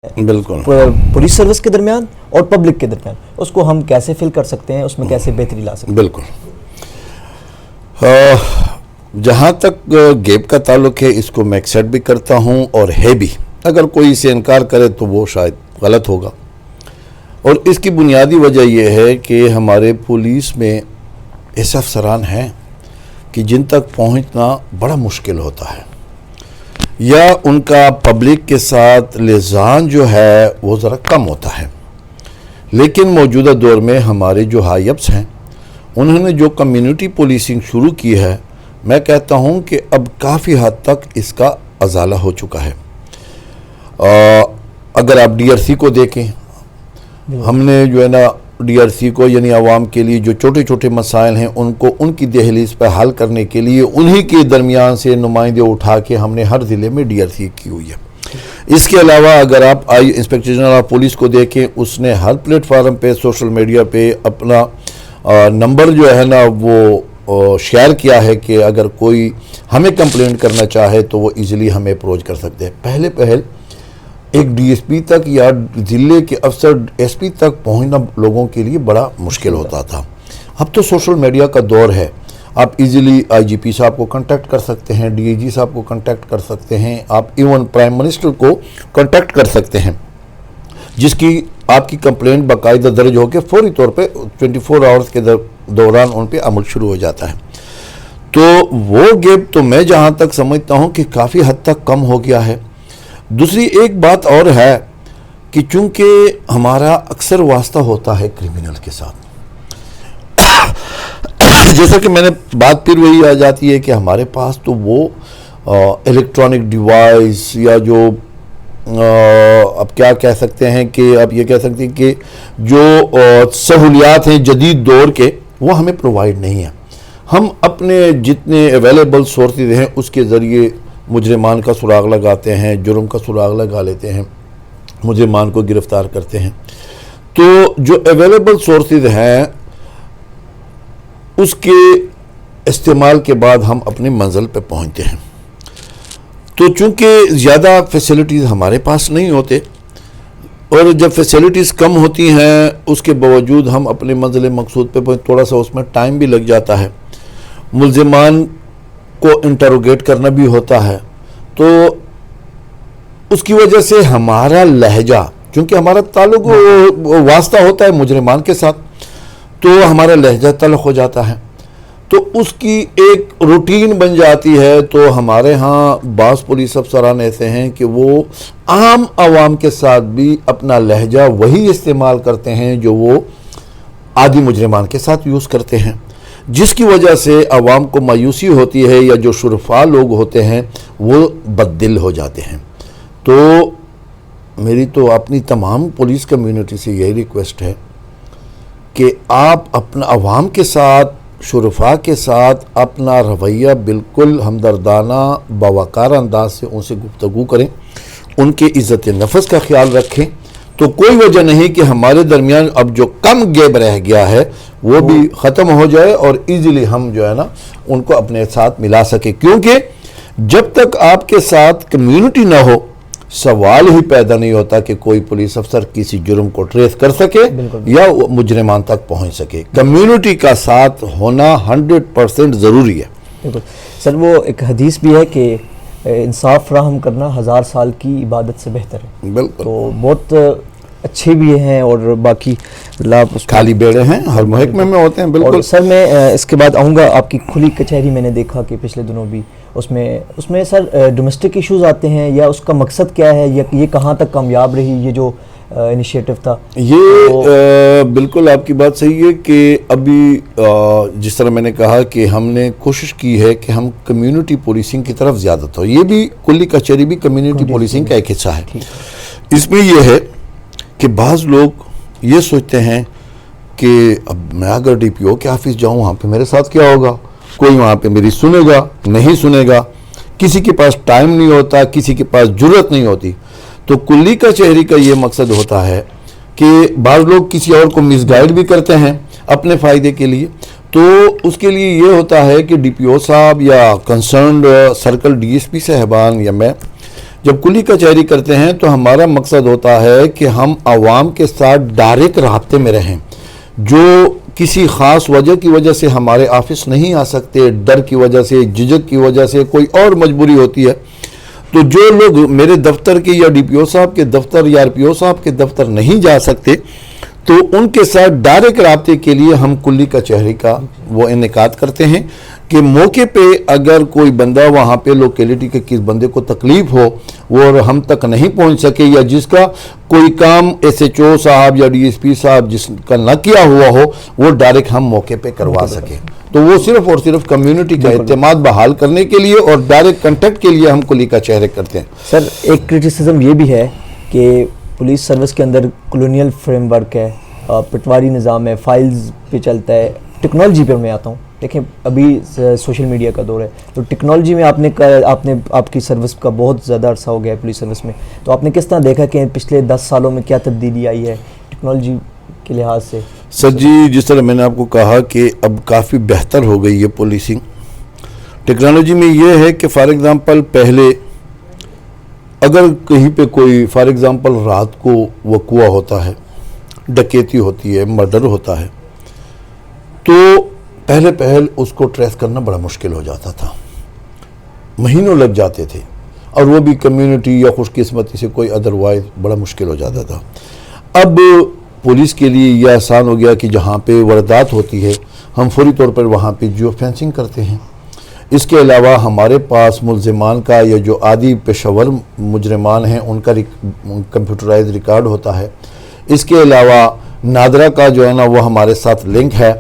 بالکل police service کے درمیان اور پبلک کے درمیان، اس کو ہم کیسے فل کر سکتے ہیں، اس میں کیسے بہتری لا سکتے ہیں؟ بالکل جہاں تک گیپ کا تعلق ہے اس کو میں ایکسیپٹ بھی کرتا ہوں اور ہے بھی، اگر کوئی اسے انکار کرے تو وہ شاید غلط ہوگا، اور اس کی بنیادی وجہ یہ ہے کہ ہمارے پولیس میں ایسے افسران ہیں کہ جن تک پہنچنا بڑا مشکل ہوتا ہے، یا ان کا پبلک کے ساتھ لسان جو ہے وہ ذرا کم ہوتا ہے۔ لیکن موجودہ دور میں ہمارے جو ہائی اپس ہیں انہوں نے جو کمیونٹی پولیسنگ شروع کی ہے، میں کہتا ہوں کہ اب کافی حد تک اس کا ازالہ ہو چکا ہے۔ اگر آپ ڈی آر سی کو دیکھیں، ہم نے جو ہے نا ڈی آر سی کو یعنی عوام کے لیے جو چھوٹے چھوٹے مسائل ہیں ان کو ان کی دہلیز پہ حل کرنے کے لیے انہی کے درمیان سے نمائندے اٹھا کے ہم نے ہر ضلع میں ڈی آر سی کی ہوئی ہے۔ اس کے علاوہ اگر آپ انسپیکٹر جنرل آف پولیس کو دیکھیں، اس نے ہر پلیٹ فارم پہ سوشل میڈیا پہ اپنا نمبر جو ہے نا وہ شیئر کیا ہے کہ اگر کوئی ہمیں کمپلینٹ کرنا چاہے تو وہ ایزیلی ہمیں اپروچ کر سکتے ہیں۔ پہل ایک ڈی ایس پی تک یا ضلع کے افسر ایس پی تک پہنچنا لوگوں کے لیے بڑا مشکل ہوتا تھا۔ اب تو سوشل میڈیا کا دور ہے، آپ ایزیلی آئی جی پی صاحب کو کنٹیکٹ کر سکتے ہیں، ڈی آئی جی صاحب کو کنٹیکٹ کر سکتے ہیں، آپ ایون پرائم منسٹر کو کنٹیکٹ کر سکتے ہیں، جس کی آپ کی کمپلینٹ باقاعدہ درج ہو کے فوری طور پہ 24 آورز کے دوران ان پہ عمل شروع ہو جاتا ہے۔ تو وہ گیپ تو میں جہاں تک سمجھتا ہوں کہ کافی حد تک کم ہو گیا ہے۔ دوسری ایک بات اور ہے کہ چونکہ ہمارا اکثر واسطہ ہوتا ہے کرمنل کے ساتھ، جیسا کہ میں نے بات پھر وہی آ جاتی ہے کہ ہمارے پاس تو وہ الیکٹرانک ڈیوائس یا جو اب کیا کہہ سکتے ہیں کہ آپ یہ کہہ سکتے ہیں کہ جو سہولیات ہیں جدید دور کے وہ ہمیں پرووائڈ نہیں ہیں۔ ہم اپنے جتنے اویلیبل سورسز ہیں اس کے ذریعے مجرمان کا سراغ لگاتے ہیں، جرم کا سراغ لگا لیتے ہیں، مجرمان کو گرفتار کرتے ہیں۔ تو جو اویلیبل سورسز ہیں اس کے استعمال کے بعد ہم اپنی منزل پہ پہنچتے ہیں۔ تو چونکہ زیادہ فیسلٹیز ہمارے پاس نہیں ہوتے، اور جب فیسلٹیز کم ہوتی ہیں اس کے باوجود ہم اپنے منزل مقصود پہ تھوڑا سا اس میں ٹائم بھی لگ جاتا ہے، ملزمان کو انٹروگیٹ کرنا بھی ہوتا ہے، تو اس کی وجہ سے ہمارا لہجہ، چونکہ ہمارا تعلق واسطہ ہوتا ہے مجرمان کے ساتھ، تو ہمارا لہجہ تلخ ہو جاتا ہے، تو اس کی ایک روٹین بن جاتی ہے۔ تو ہمارے ہاں بعض پولیس افسران ایسے ہیں کہ وہ عام عوام کے ساتھ بھی اپنا لہجہ وہی استعمال کرتے ہیں جو وہ عادی مجرمان کے ساتھ یوز کرتے ہیں، جس کی وجہ سے عوام کو مایوسی ہوتی ہے، یا جو شرفاء لوگ ہوتے ہیں وہ بددل ہو جاتے ہیں۔ تو میری تو اپنی تمام پولیس کمیونٹی سے یہی ریکویسٹ ہے کہ آپ اپنا عوام کے ساتھ، شرفاء کے ساتھ اپنا رویہ بالکل ہمدردانہ باوقار انداز سے ان سے گفتگو کریں، ان کے عزت نفس کا خیال رکھیں، تو کوئی وجہ نہیں کہ ہمارے درمیان اب جو کم گیپ رہ گیا ہے وہ بھی ختم ہو جائے اور ایزیلی ہم جو ہے نا ان کو اپنے ساتھ ملا سکے، کیونکہ جب تک آپ کے ساتھ کمیونٹی نہ ہو سوال ہی پیدا نہیں ہوتا کہ کوئی پولیس افسر کسی جرم کو ٹریس کر سکے یا مجرمان تک پہنچ سکے۔ کمیونٹی کا ساتھ ہونا 100% ضروری ہے۔ بالکل سر، وہ ایک حدیث بھی ہے کہ انصاف فراہم کرنا 1000 سال کی عبادت سے بہتر ہے۔ بالکل، تو بہت اچھے بھی ہیں اور باقی خالی بیڑے ہیں ہر محکمے میں ہوتے ہیں۔ بالکل سر، میں اس کے بعد آؤں گا آپ کی کھلی کچہری، میں نے دیکھا کہ پچھلے دنوں بھی اس میں سر ڈومیسٹک ایشوز آتے ہیں، یا اس کا مقصد کیا ہے، یا یہ کہاں تک کامیاب رہی یہ جو انیشیٹو تھا؟ یہ بالکل آپ کی بات صحیح ہے کہ ابھی جس طرح میں نے کہا کہ ہم نے کوشش کی ہے کہ ہم کمیونٹی پولیسنگ کی طرف زیادہ ہو، یہ بھی کلی کچہری بھی کمیونٹی پولیسنگ کا ایک حصہ ہے۔ اس میں یہ ہے کہ بعض لوگ یہ سوچتے ہیں کہ اب میں اگر ڈی پی او کے آفس جاؤں وہاں پہ میرے ساتھ کیا ہوگا، کوئی وہاں پہ میری سنے گا نہیں سنے گا، کسی کے پاس ٹائم نہیں ہوتا، کسی کے پاس جرت نہیں ہوتی۔ تو کلی کچہری کا یہ مقصد ہوتا ہے کہ بعض لوگ کسی اور کو مس گائیڈ بھی کرتے ہیں اپنے فائدے کے لیے، تو اس کے لیے یہ ہوتا ہے کہ ڈی پی او صاحب یا concerned circle D S P صاحبان یا میں جب کلی کچہری کرتے ہیں تو ہمارا مقصد ہوتا ہے کہ ہم عوام کے ساتھ ڈائریکٹ رابطے میں رہیں. جو کسی خاص وجہ کی وجہ سے ہمارے آفس نہیں آ سکتے، ڈر کی وجہ سے، جھجک کی وجہ سے، کوئی اور مجبوری ہوتی ہے، تو جو لوگ میرے دفتر کے یا ڈی پی او صاحب کے دفتر یا آر پی او صاحب کے دفتر نہیں جا سکتے، تو ان کے ساتھ ڈائریکٹ رابطے کے لیے ہم کلی کچہری کا وہ انعقاد کرتے ہیں کہ موقع پہ اگر کوئی بندہ وہاں پہ لوکیلٹی کے کس بندے کو تکلیف ہو، وہ ہم تک نہیں پہنچ سکے، یا جس کا کوئی کام ایس ایچ او صاحب یا ڈی ایس پی صاحب جس کا نہ کیا ہوا ہو، وہ ڈائریکٹ ہم موقع پہ کروا سکیں. تو وہ صرف اور صرف کمیونٹی کا اعتماد بحال کرنے کے لیے اور ڈائریکٹ کنٹیکٹ کے لیے ہم کلی کچہری کرتے ہیں. سر ایک کرٹیسزم یہ بھی ہے کہ پولیس سروس کے اندر کلونیل فریم ورک ہے، پٹواری نظام ہے، فائلز پہ چلتا ہے. ٹیکنالوجی پر میں آتا ہوں، دیکھیں ابھی سوشل میڈیا کا دور ہے، تو ٹیکنالوجی میں آپ کی سروس کا بہت زیادہ عرصہ ہو گیا ہے پولیس سروس میں، تو آپ نے کس طرح دیکھا کہ پچھلے 10 سالوں میں کیا تبدیلی آئی ہے ٹیکنالوجی کے لحاظ سے؟ سر جی، جس طرح میں نے آپ کو کہا کہ اب کافی بہتر ہو گئی ہے پولیسنگ. ٹیکنالوجی میں یہ ہے کہ فار ایگزامپل پہلے اگر کہیں پہ کوئی فار ایگزامپل رات کو وقوع ہوتا ہے، ڈکیتی ہوتی ہے، مرڈر ہوتا ہے، تو پہل اس کو ٹریس کرنا بڑا مشکل ہو جاتا تھا، مہینوں لگ جاتے تھے، اور وہ بھی کمیونٹی یا خوش قسمتی سے کوئی ادروائز بڑا مشکل ہو جاتا تھا. اب پولیس کے لیے یہ آسان ہو گیا کہ جہاں پہ واردات ہوتی ہے ہم فوری طور پر وہاں پہ جیو فینسنگ کرتے ہیں. اس کے علاوہ ہمارے پاس ملزمان کا یا جو عادی پیشہ ور مجرمان ہیں ان کا کمپیوٹرائز ریکارڈ ہوتا ہے. اس کے علاوہ نادرا کا جو ہے نا وہ ہمارے ساتھ لنک ہے.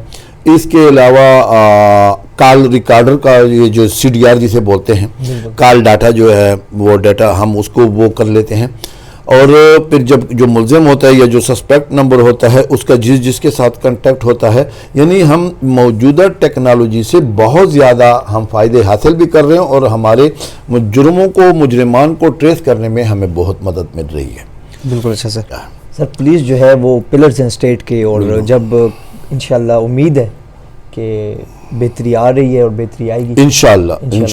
اس کے علاوہ کال ریکارڈر کا یہ جو سی ڈی آر جسے بولتے ہیں، کال ڈاٹا جو ہے وہ ڈاٹا ہم اس کو وہ کر لیتے ہیں. اور پھر جب جو ملزم ہوتا ہے یا جو سسپیکٹ نمبر ہوتا ہے اس کا جس کے ساتھ کنٹیکٹ ہوتا ہے، یعنی ہم موجودہ ٹیکنالوجی سے بہت زیادہ ہم فائدے حاصل بھی کر رہے ہیں اور ہمارے جرموں کو، مجرمان کو ٹریس کرنے میں ہمیں بہت مدد مل رہی ہے. بالکل اچھا سر. سر پولیس جو ہے وہ پلرز ہیں اسٹیٹ کے، اور جب انشاءاللہ امید ہے کہ بہتری آ رہی ہے اور بہتری آئے گی انشاءاللہ.